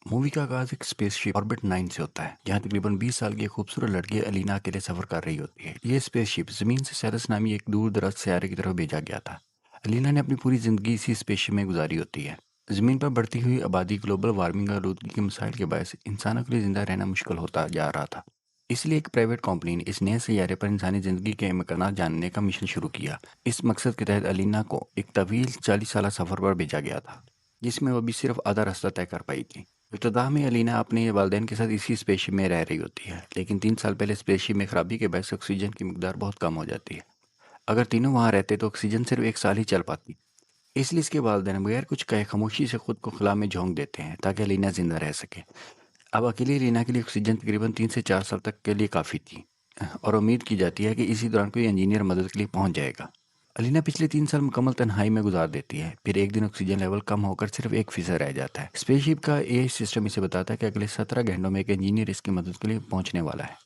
Movie का आगाज एक स्पेसशिप ऑर्बिट 9 से होता है, जहाँ तकरीबन 20 साल की एक खूबसूरत लड़की अलीना अकेले सफर कर रही होती है। ये स्पेसशिप जमीन से सेरस नामी एक दूर दराज सैयारे की तरफ भेजा गया था। अलीना ने अपनी पूरी जिंदगी इसी स्पेसशिप में गुजारी होती है। जमीन पर बढ़ती हुई आबादी, ग्लोबल वार्मिंग और आलूदगी के मसाइल के बायस इंसानों के लिए जिंदा रहना मुश्किल होता जा रहा था। इसलिए एक प्राइवेट कंपनी ने इस नए सैयारे पर इंसानी जिंदगी के इम्कानात जानने का मिशन शुरू किया। इस मकसद के तहत अलीना को एक तवील 40 साल सफर पर भेजा गया था, जिसमें वो अभी सिर्फ आधा रास्ता तय कर पाई थी। इब्तदा में अलीना अपने वालिदैन के साथ इसी स्पेसशिप में रह रही होती है, लेकिन 3 साल पहले स्पेसशिप में खराबी के बायस ऑक्सीजन की मिकदार बहुत कम हो जाती है। अगर तीनों वहाँ रहते तो ऑक्सीजन सिर्फ 1 साल ही चल पाती। इसलिए इसके वालिदैन बगैर कुछ कहे खामोशी से खुद को खुला में झोंक देते हैं ताकि अलीना जिंदा रह सके। अब अकेली अलीना के लिए ऑक्सीजन तकरीबन 3 से 4 साल तक के लिए काफ़ी थी, और उम्मीद की जाती है कि इसी दौरान कोई इंजीनियर मदद के लिए पहुंच जाएगा। अलीना पिछले 3 साल मुकम्मल तन्हाई में गुजार देती है। फिर एक दिन ऑक्सीजन लेवल कम होकर सिर्फ 1% रह जाता है। स्पेसशिप का एआई सिस्टम इसे बताता है कि अगले 17 घंटों में एक इंजीनियर इसकी मदद के लिए पहुंचने वाला है।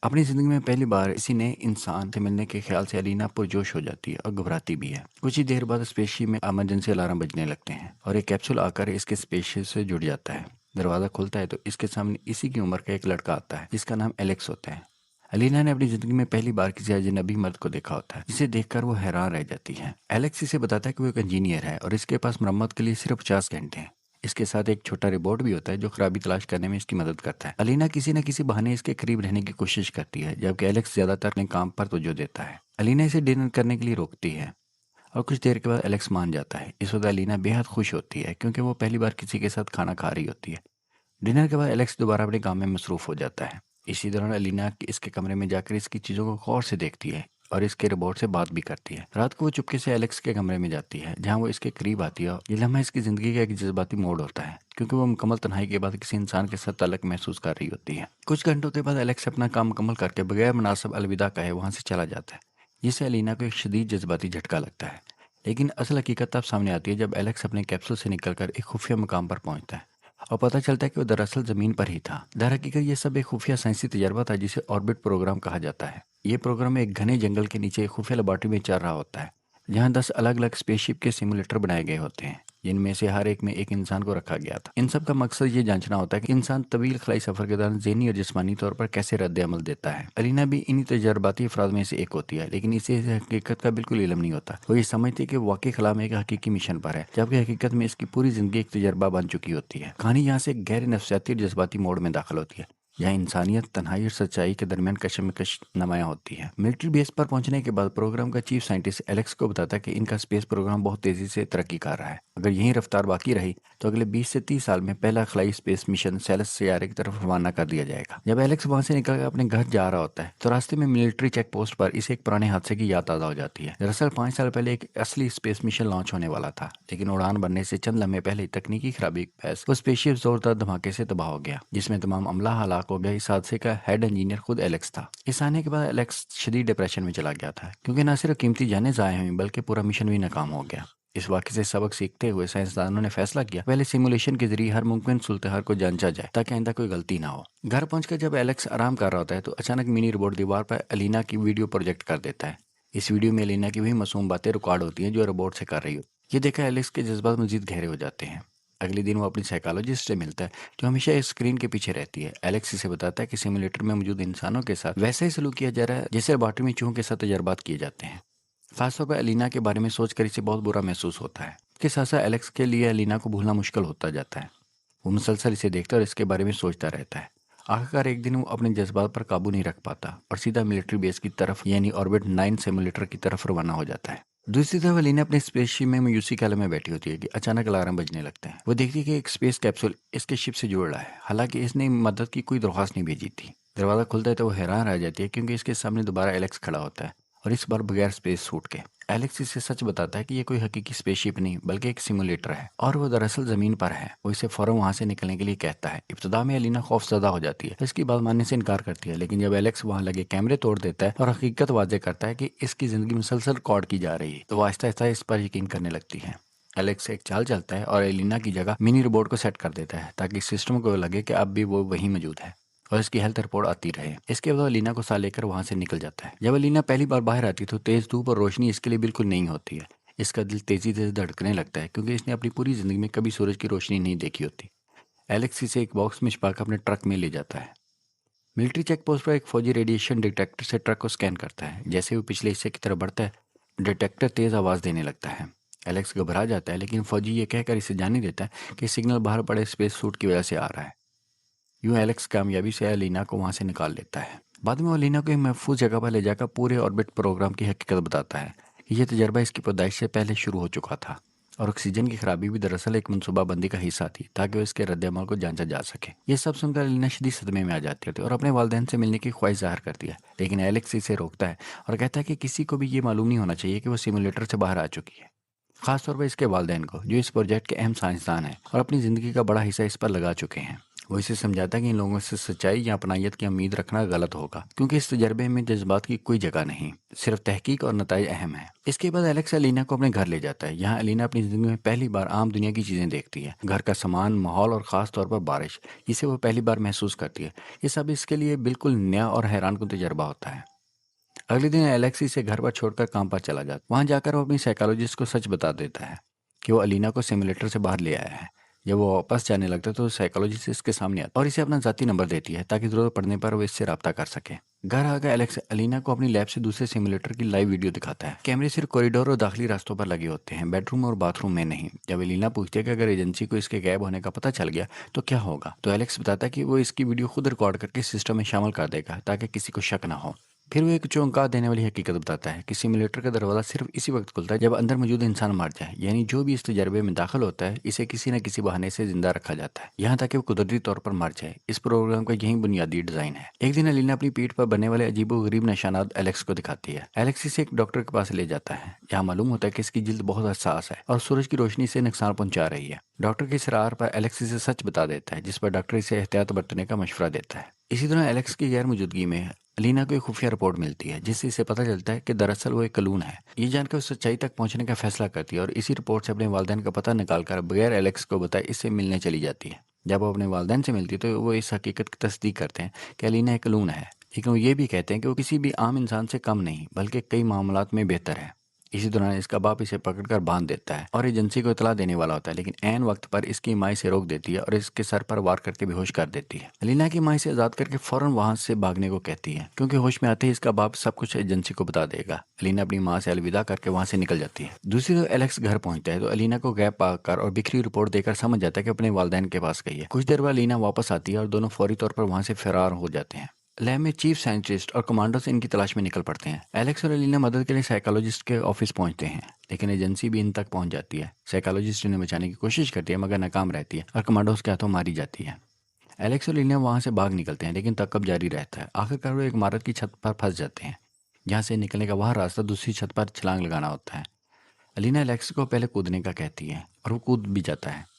अपनी जिंदगी में पहली बार इसी नए इंसान से मिलने के ख्याल से अलीना पुरजोश हो जाती है और घबराती भी है। कुछ ही देर बाद स्पेसशिप में इमरजेंसी अलार्म बजने लगते हैं और एक कैप्सूल आकर इसके स्पेसशिप से जुड़ जाता है। दरवाज़ा खुलता है तो इसके सामने इसी की उम्र का एक लड़का आता है, जिसका नाम एलेक्स होता है। अलीना ने अपनी जिंदगी में पहली बार किसी अजनबी मर्द को देखा होता है, जिसे देखकर वो हैरान रह जाती है। एलेक्स इसे बताता है कि वो एक इंजीनियर है और इसके पास मरम्मत के लिए सिर्फ 50 घंटे हैं। इसके साथ एक छोटा रिपोर्ट भी होता है जो खराबी तलाश करने में इसकी मदद करता है। अलीना किसी न किसी बहाने इसके करीब रहने की कोशिश करती है, जबकि एलेक्स ज्यादातर अपने काम पर तवज्जो देता है। अलीना इसे डिनर करने के लिए रोकती है और कुछ देर के बाद एलेक्स मान जाता है। इस वक्त अलीना बेहद खुश होती है क्योंकि वो पहली बार किसी के साथ खाना खा रही होती है। डिनर के बाद एलेक्स दोबारा अपने काम में मसरूफ हो जाता है। इसी दौरान अलीना इसके कमरे में जाकर इसकी चीज़ों को गौर से देखती है और इसके रोबोट से बात भी करती है। रात को वो चुपके से एलेक्स के कमरे में जाती है, जहाँ वो इसके करीब आती है। ये लम्हा इसकी ज़िंदगी का एक जज्बाती मोड़ होता है, क्योंकि वो मुकम्मल तन्हाई के बाद किसी इंसान के साथ तलक महसूस कर रही होती है। कुछ घंटों के बाद एलेक्स अपना काम मुकम्मल करके बगैर मुनासिब अलविदा कहे वहाँ से चला जाता है, जिससे अलीना को एक शदीद जज्बाती झटका लगता है। लेकिन असल हकीकत तब सामने आती है जब एलेक्स अपने कैप्सूल से निकलकर एक खुफिया मुकाम पर पहुंचता है और पता चलता है कि वो दरअसल ज़मीन पर ही था। दर हकीकत ये सब एक खुफिया साइंसी तजर्बा था जिसे ऑर्बिट प्रोग्राम कहा जाता है। ये प्रोग्राम एक घने जंगल के नीचे एक खुफिया लेबॉर्ट्री में चल रहा होता है, जहाँ 10 अलग अलग स्पेसशिप के सिमुलेटर बनाए गए होते हैं, जिनमें से हर एक में एक इंसान को रखा गया था। इन सब का मकसद ये जांचना होता है कि इंसान तवील खलाई सफर के दौरान ज़हनी और जिस्मानी तौर पर कैसे रद्द अमल देता है। अलीना भी इन्हीं तजर्बाती अफराद में से एक होती है, लेकिन इसे इस हकीकत का बिल्कुल इल्म नहीं होता। वो ये समझती है कि वाकई खला में एक हकीकी मिशन पर है, जबकि हकीकत में इसकी पूरी जिंदगी एक तजर्बा बन चुकी होती है। कहानी यहाँ से एक गहरे नफ्सियाती और जज्बाती मोड़ में दाखिल होती है, जहाँ इंसानियत, तन्हाई और सच्चाई के दरमियान कशमकश नुमायां होती है। मिलिट्री बेस पर पहुंचने के बाद प्रोग्राम का चीफ साइंटिस्ट एलेक्स को बताता है कि इनका स्पेस प्रोग्राम बहुत तेजी से तरक्की कर रहा है। अगर यही रफ्तार बाकी रही तो अगले 20 से 30 साल में पहला खलाई स्पेस मिशन सेलस सैयारे की तरफ रवाना कर दिया जाएगा। जब एलेक्स वहां से निकलकर अपने घर जा रहा होता है तो रास्ते में मिलिट्री चेक पोस्ट पर इसे एक पुराने हादसे की याद ताज़ा हो जाती है। दरअसल 5 साल पहले एक असली स्पेस मिशन लॉन्च होने वाला था, लेकिन उड़ान बनने से चंद लम्हे पहले तकनीकी खराबी के बहस वो स्पेसशिप जोरदार धमाके से तबाह हो गया, जिसमें तमाम अमला हलाक हो गया। इस हादसे का हेड इंजीनियर खुद एलेक्स था। इस आने के बाद एलेक्स शदीद डिप्रेशन में चला गया था, क्योंकि न सिर्फ कीमती जानें ज़ाया हुई बल्कि पूरा मिशन भी नाकाम हो गया। इस वाक़े से सबक सीखते हुए साइंसदानों ने फैसला किया पहले सिमुलेशन के जरिए हर मुमकिन सूरत को जांचा जाए ताकि आइंदा कोई गलती ना हो। घर पहुंचकर जब एलेक्स आराम कर रहा होता है तो अचानक मिनी रोबोट दीवार पर अलीना की वीडियो प्रोजेक्ट कर देता है। इस वीडियो में अलीना की वही मासूम बातें रिकॉर्ड होती हैं जो रोबोट से कर रही हो। ये देखकर एलेक्स के जज्बात मजीद गहरे हो जाते हैं। अगले दिन वो अपनी साइकोलॉजिस्ट से मिलता है, जो हमेशा इस स्क्रीन के पीछे रहती है। एलेक्स इसे बताता है कि सिमुलेटर में मौजूद इंसानों के साथ वैसा ही सलूक किया जा रहा है जैसे लेबॉर्ट्री में चूहों के साथ तजर्बात किए जाते हैं। खासतौर पर अलीना के बारे में सोचकर इसे बहुत बुरा महसूस होता है। इसके साथ साथ एलेक्स के लिए अलीना को भूलना मुश्किल होता जाता है। वो मुसलसल इसे देखता और इसके बारे में सोचता रहता है। आखिरकार एक दिन वो अपने जज्बात पर काबू नहीं रख पाता और सीधा मिलिट्री बेस की तरफ यानी ऑर्बिट 9 सिमुलेटर की तरफ रवाना हो जाता है। दूसरी तरफ अलीना अपने स्पेसशिप में मायूसी के आलम में बैठी होती है कि अचानक अलार्म बजने लगते हैं। वो देखती है कि एक स्पेस कैप्सूल इसके शिप से जुड़ रहा है, हालांकि इसने मदद की कोई दरख्वास्त नहीं भेजी थी। दरवाज़ा खुलता है तो वो हैरान रह जाती है, क्योंकि इसके सामने दोबारा एलेक्स खड़ा होता है और इस बार बगैर स्पेस सूट के। एलेक्स इसे सच बताता है कि ये कोई हकीकी स्पेसशिप नहीं बल्कि एक सिमुलेटर है और वो दरअसल ज़मीन पर है। वो इसे फ़ौरन वहाँ से निकलने के लिए कहता है। इब्तिदा में अलीना खौफजदा हो जाती है, इसकी बात मानने से इनकार करती है, लेकिन जब एलेक्स वहाँ लगे कैमरे तोड़ देता है और हकीकत वाजे करता है कि इसकी ज़िंदगी मुसलसल रिकॉर्ड की जा रही है, तो वो आहिस्ता आहिस्ता इस पर यकीन करने लगती है। एलेक्स एक चाल चलता है और एलिना की जगह मिनी रोबोट को सेट कर देता है ताकि सिस्टम को लगे कि अब भी वो वहीं मौजूद है और इसकी हेल्थ रिपोर्ट आती रहे। इसके बाद अलीना को साथ लेकर वहां से निकल जाता है। जब अलीना पहली बार बाहर आती तो तेज धूप और रोशनी इसके लिए बिल्कुल नहीं होती है। इसका दिल तेजी से धड़कने लगता है, क्योंकि इसने अपनी पूरी जिंदगी में कभी सूरज की रोशनी नहीं देखी होती। एलेक्स इसे एक बॉक्स में छिपाकर अपने ट्रक में ले जाता है। मिलिट्री चेक पोस्ट पर एक फौजी रेडिएशन डिटेक्टर से ट्रक को स्कैन करता है। जैसे वो पिछले हिस्से की तरफ बढ़ता है, डिटेक्टर तेज आवाज़ देने लगता है। एलेक्स घबरा जाता है, लेकिन फौजी ये कहकर इसे जाने देता है कि सिग्नल बाहर पड़े स्पेस सूट की वजह से आ रहा है। यूं एलेक्स कामयाबी से अलीना को वहां से निकाल लेता है। बाद में वो अलीना को एक महफूज जगह पर ले जाकर पूरे ऑर्बिट प्रोग्राम की हकीकत बताता है कि यह तजर्बा इसकी पैदाइश से पहले शुरू हो चुका था और ऑक्सीजन की खराबी भी दरअसल एक मनसूबाबंदी का हिस्सा थी ताकि वो इसके रद्द-ए-अमल को जांचा जा सके। ये सब सुनकर अलीना शदीद सदमे में आ जाती है और अपने वालिदैन से मिलने की ख्वाहिश जाहिर करती है, लेकिन एलेक्स इसे रोकता है और कहता है कि किसी को भी ये मालूम नहीं होना चाहिए कि वो सिमुलेटर से बाहर आ चुकी है, खासतौर पर इसके वालिदैन को, जो इस प्रोजेक्ट के अहम साइंसदान हैं और अपनी ज़िंदगी का बड़ा हिस्सा इस पर लगा चुके हैं। वो इसे समझाता है कि इन लोगों से सच्चाई या अपनायत की उम्मीद रखना गलत होगा, क्योंकि इस तजर्बे में जज्बात की कोई जगह नहीं, सिर्फ तहकीक और नताइज अहम है। इसके बाद एलेक्स अलीना को अपने घर ले जाता है। यहाँ अलीना अपनी ज़िंदगी में पहली बार आम दुनिया की चीज़ें देखती है, घर का सामान, माहौल और ख़ास तौर पर बारिश, जिसे वो पहली बार महसूस करती है। ये सब इसके लिए बिल्कुल नया और हैरानकुन तजर्बा होता है। अगले दिन एलेक्स इसे घर पर छोड़कर काम पर चला जाता है। वहाँ जाकर वो अपनी साइकोलॉजिस्ट को सच बता देता है कि वो अलीना को सिमुलेटर से बाहर ले आया है। जब वो वापस जाने लगता है तो साइकोलॉजिस्ट इसके सामने आता है और इसे अपना ज़ाती नंबर देती है ताकि ज़रूरत पड़ने पर वो इससे रब्ता कर सके। घर आकर एलेक्स अलीना को अपनी लैब से दूसरे सिमुलेटर की लाइव वीडियो दिखाता है। कैमरे सिर्फ कॉरिडोर और दाखिली रास्तों पर लगे होते हैं, बेडरूम और बाथरूम में नहीं। जब अलीना पूछती है कि अगर एजेंसी को इसके गायब होने का पता चल गया तो क्या होगा, तो एलेक्स बताता है कि वो इसकी वीडियो खुद रिकॉर्ड करके सिस्टम में शामिल कर देगा ताकि किसी को शक ना हो। फिर वो एक चौंका देने वाली हकीकत बताता है कि सिमुलेटर का दरवाज़ा सिर्फ इसी वक्त खुलता है जब अंदर मौजूद इंसान मर जाए, यानी जो भी इस तजर्बे में दाखिल होता है इसे किसी न किसी बहाने से जिंदा रखा जाता है, यहाँ तक कि वो कुदरती तौर पर मर जाए। इस प्रोग्राम का यही बुनियादी डिज़ाइन है। एक दिन अलीना अपनी पीठ पर बनने वाले अजीबोगरीब निशानात एलेक्स को दिखाती है। एलेक्स इसे एक डॉक्टर के पास ले जाता है। यहाँ मालूम होता है कि इसकी जिल्द बहुत हसास है और सूरज की रोशनी से नुकसान पहुंचा रही है। डॉक्टर की सराहत पर एलेक्स इसे सच बता देता है, जिस पर डॉक्टर इसे एहतियात बरतने का मशवरा देता है। इसी तरह एलेक्स की गैर मौजूदगी में अलीना को एक खुफिया रिपोर्ट मिलती है जिससे इसे पता चलता है कि दरअसल वो एक कलून है। ये जानकर वो सच्चाई तक पहुंचने का फैसला करती है और इसी रिपोर्ट से अपने वालिदैन का पता निकालकर बगैर एलेक्स को बताए इससे मिलने चली जाती है। जब वो अपने वालिदैन से मिलती है तो वो इस हकीकत की तस्दीक करते हैं कि अलीना एक कलून है, लेकिन वो ये भी कहते हैं कि वो किसी भी आम इंसान से कम नहीं बल्कि कई मामलात में बेहतर है। इसी दौरान इसका बाप इसे पकड़कर बांध देता है और एजेंसी को इतला देने वाला होता है, लेकिन ऐन वक्त पर इसकी माँ इसे रोक देती है और इसके सर पर वार करके बेहोश कर देती है। अलीना की माँ इसे आज़ाद करके फौरन वहां से भागने को कहती है, क्योंकि होश में आते ही इसका बाप सब कुछ एजेंसी को बता देगा। अलीना अपनी माँ से अलविदा करके वहां से निकल जाती है। दूसरी तरफ एलेक्स घर पहुंचता है तो अलीना को गैप पाकर और बिखरी रिपोर्ट देकर समझ जाता है कि अपने वालिदैन के पास गई है। कुछ देर बाद अलीना वापस आती है और दोनों फौरी तौर पर वहां से फरार हो जाते हैं। लैब में चीफ साइंटिस्ट और कमांडोस इनकी तलाश में निकल पड़ते हैं। एलेक्स और अलीना मदद के लिए साइकोलॉजिस्ट के ऑफिस पहुंचते हैं, लेकिन एजेंसी भी इन तक पहुंच जाती है। साइकोलॉजिस्ट इन्हें बचाने की कोशिश करती है मगर नाकाम रहती है और कमांडोस के हाथों मारी जाती है। एलेक्स और अलीना वहां से भाग निकलते हैं, लेकिन तकब जारी रहता है। आखिरकार वो एक इमारत की छत पर फंस जाते हैं, जहाँ से निकलने का वह रास्ता दूसरी छत पर छलांग लगाना होता है। अलीना एलेक्स को पहले कूदने का कहती है और वो कूद भी जाता है,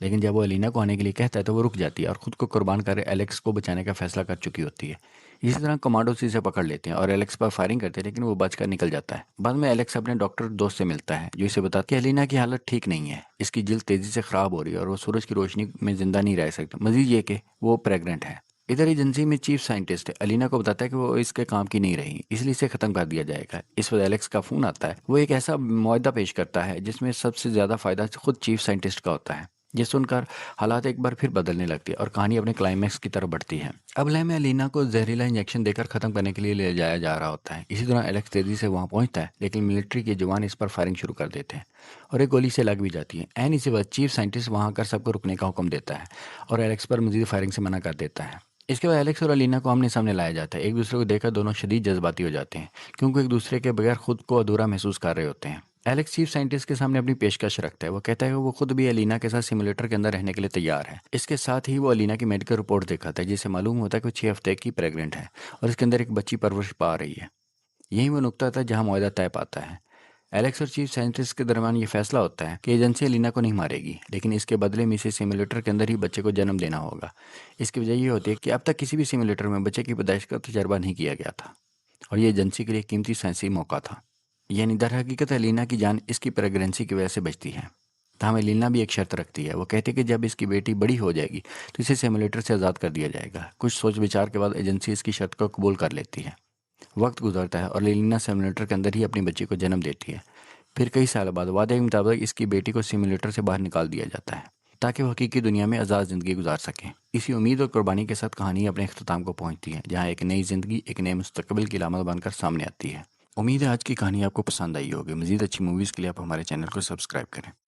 लेकिन जब वो अलीना को आने के लिए कहता है तो वो रुक जाती है और खुद को कुर्बान कर एलेक्स को बचाने का फैसला कर चुकी होती है। इसी तरह कमांडोस इसे पकड़ लेते हैं और एलेक्स पर फायरिंग करते हैं, लेकिन वो बचकर निकल जाता है। बाद में एलेक्स अपने डॉक्टर दोस्त से मिलता है जो इसे बताता है कि अलीना की हालत ठीक नहीं है, इसकी जिल्द तेजी से खराब हो रही है और वो सूरज की रोशनी में जिंदा नहीं रह सकता। मजीद ये कि वो प्रेग्नेंट है। इधर एजेंसी में चीफ साइंटिस्ट अलीना को बताता है कि वो इसके काम की नहीं रही, इसलिए इसे खत्म कर दिया जाएगा। इस वक्त एलेक्स का फोन आता है। वो एक ऐसा मुआहदा पेश करता है जिसमें सबसे ज्यादा फायदा खुद चीफ साइंटिस्ट का होता है। ये सुनकर हालात एक बार फिर बदलने लगती है और कहानी अपने क्लाइमैक्स की तरफ बढ़ती है। अब लय में अलीना को जहरीला इंजेक्शन देकर खत्म करने के लिए ले जाया जा रहा होता है। इसी तरह एलेक्स तेजी से वहां पहुंचता है, लेकिन मिलिट्री के जवान इस पर फायरिंग शुरू कर देते हैं और एक गोली से लग भी जाती है। एन इसी वक्त चीफ साइंटिस्ट वहां आकर सबको रुकने का हुक्म देता है और एलेक्स पर मजीद फायरिंग से मना कर देता है। इसके बाद एलेक्स और अलीना को आमने सामने लाया जाता है। एक दूसरे को देखकर दोनों शदीद जज्बाती हो जाते हैं, क्योंकि एक दूसरे के बगैर खुद को अधूरा महसूस कर रहे होते हैं। एलेक्स चीफ साइंटिस्ट के सामने अपनी पेशकश रखता है। वो कहता है कि वो खुद भी अलीना के साथ सिमुलेटर के अंदर रहने के लिए तैयार है। इसके साथ ही वो अलीना की मेडिकल रिपोर्ट दिखाता है, जिससे मालूम होता है कि वो 6 हफ्ते की प्रेग्नेंट है और इसके अंदर एक बच्ची परवरिश पा रही है। यही वो नुकता था जहाँ मुआहदा तय पाता है। एलेक्स और चीफ साइंटिस्ट के दरमियान ये फैसला होता है कि एजेंसी अलीना को नहीं मारेगी, लेकिन इसके बदले में इसे सिमुलेटर के अंदर ही बच्चे को जन्म देना होगा। इसकी वजह ये होती है कि अब तक किसी भी सिमुलेटर में बच्चे की पैदाइश का तजर्बा नहीं किया गया था और ये एजेंसी के लिए कीमती साइंसी मौका था। यानी दर हकीकत अलीना की जान इसकी प्रेगनेंसी की वजह से बचती है। तमाम अलीना भी एक शर्त रखती है। वो कहती है कि जब इसकी बेटी बड़ी हो जाएगी तो इसे सिमुलेटर से आज़ाद कर दिया जाएगा। कुछ सोच विचार के बाद एजेंसी इसकी शर्त को कबूल कर लेती है। वक्त गुजरता है और अलीना सिमुलेटर के अंदर ही अपनी बच्ची को जन्म देती है। फिर कई साल बाद वादे के मुताबिक इसकी बेटी को सिमुलेटर से बाहर निकाल दिया जाता है। تاکہ وہ حقیقی دنیا میں آزاد زندگی گزار سکیں۔ اسی امید اور قربانی کے ساتھ کہانی اپنے اختتام کو پہنچتی ہے، جہاں ایک نئی زندگی ایک نئے مستقبل کی علامت بن کر سامنے آتی ہے۔ امید ہے آج کی کہانی آپ کو پسند آئی ہوگی۔ مزید اچھی موویز کے لیے آپ ہمارے چینل کو سبسکرائب کریں۔